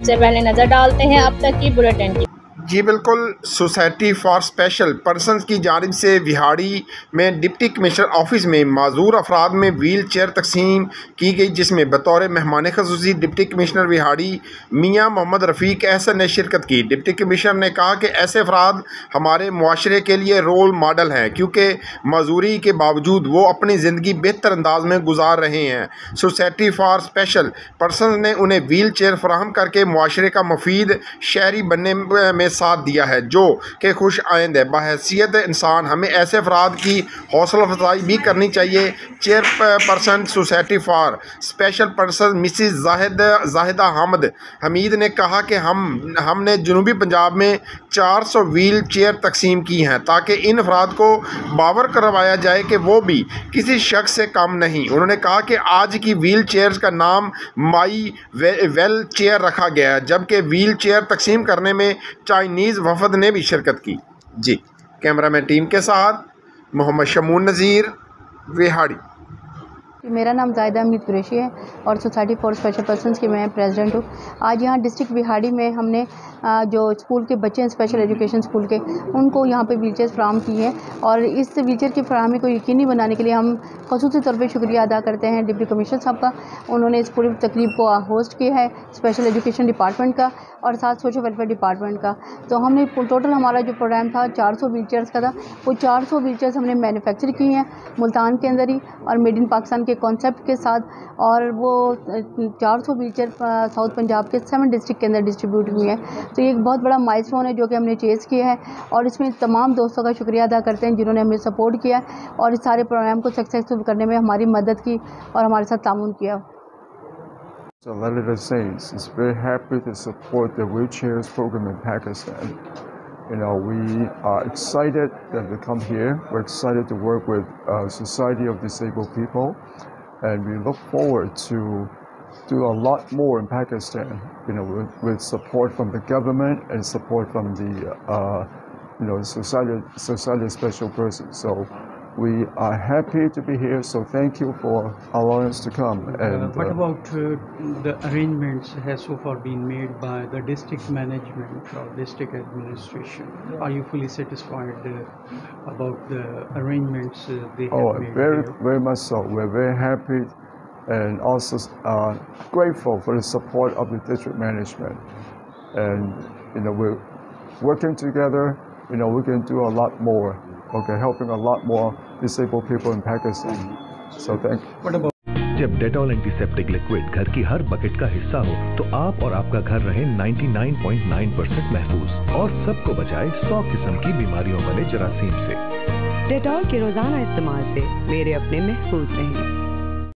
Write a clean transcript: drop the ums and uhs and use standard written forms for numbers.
सबसे पहले नजर डालते हैं अब तक की बुलेटिन की। जी बिल्कुल, सोसाइटी फॉर स्पेशल पर्सनस की जानिब से विहाड़ी में डिप्टी कमिश्नर ऑफिस में माजूर अफराद में व्हील चेयर तकसीम की गई, जिसमें बतौर मेहमान खसूसी डिप्टी कमिश्नर विहाड़ी मियाँ मोहम्मद रफ़ीक अहसन ने शिरकत की। डिप्टी कमिश्नर ने कहा कि ऐसे अफराद हमारे मुआशरे के लिए रोल मॉडल हैं, क्योंकि मजूरी के बावजूद वो अपनी ज़िंदगी बेहतर अंदाज में गुजार रहे हैं। सोसाइटी फॉर स्पेशल पर्सन ने उन्हें व्हील चेयर फराहम करके मुआशरे का मुफीद शहरी बनने में साथ दिया है, जो कि खुश आइंद है। बहैसियत इंसान हमें ऐसे अफराद की हौसला अफजाई भी करनी चाहिए। Chairperson society for special person Mrs Zahida Hamid ने कहा कि हमने जनूबी पंजाब में 400 व्हील चेयर तकसीम की हैं, ताकि इन अफराद को बावर करवाया जाए कि वो भी किसी शख्स से कम नहीं। उन्होंने कहा कि आज की व्हील चेयर्स का नाम माई वेल चेयर रखा गया है, जबकि व्हील चेयर तकसीम करने में चाइनीज़ वफद ने भी शिरकत की। जी, कैमरामैन टीम के साथ मोहम्मद शमून नज़ीर, विहाड़ी। मेरा नाम जाहिदा हमीद कुरैशी है और सोसाइटी फॉर स्पेशल पर्सन्स की मैं प्रेसिडेंट हूँ। आज यहाँ डिस्ट्रिक्ट विहाड़ी में हमने जो स्कूल के बच्चे हैं, स्पेशल एजुकेशन स्कूल के, उनको यहाँ पे व्हीलचेयर फ्राहम की है और इस व्हीलचेयर की फराहमी को यकीनी बनाने के लिए हम ख़ुसूसी तौर पे शुक्रिया अदा करते हैं डिप्टी कमिश्नर साहब का। उन्होंने इस पूरी तकरीब को होस्ट किया है, स्पेशल एजुकेशन डिपार्टमेंट का और साथ सोशल वेलफेयर डिपार्टमेंट का। तो हमने टोटल हमारा जो प्रोग्राम था 400 व्हीलचेयर्स का था। वो 400 व्हीलचेयर्स हमने मैन्युफैक्चर की हैं मुल्तान के अंदर ही और मेड इन पाकिस्तान के कॉन्सेप्ट के साथ, और वो 400 व्हीलचेयर साउथ पंजाब के 7 डिस्ट्रिक्ट के अंदर डिस्ट्रीब्यूट हुई है। तो ये एक बहुत बड़ा माइलस्टोन है जो कि हमने चेज़ किया है और इसमें तमाम दोस्तों का शुक्रिया अदा करते हैं जिन्होंने हमें सपोर्ट किया और इस सारे प्रोग्राम को सक्सेसफुल करने में हमारी मदद की और हमारे साथ ताउन किया। So Lalita Saints is very happy to support the wheelchairs program in Pakistan. You know, we are excited that they come here. We're excited to work with Society of Disabled People, and we look forward to do a lot more in Pakistan. You know, with support from the government and support from the Society of Special Persons. So we are happy to be here. So thank you for allowing us to come. And what about the arrangements has so far been made by the district management or district administration? Are you fully satisfied about the arrangements they have made? Very much so. We're very happy and also grateful for the support of the district management. And you know, we're working together. You know, we can do a lot more. Okay, helping a lot more disabled people in Pakistan. So thank you. What about जब Dettol antiseptic liquid घर की हर bucket का हिस्सा हो, तो आप और आपका घर रहे 99.9% महफूज और सबको बचाए 100 किस्म की बीमारियों वाले जरासीम से। डेटॉल के रोजाना इस्तेमाल से मेरे अपने महफूज रहें।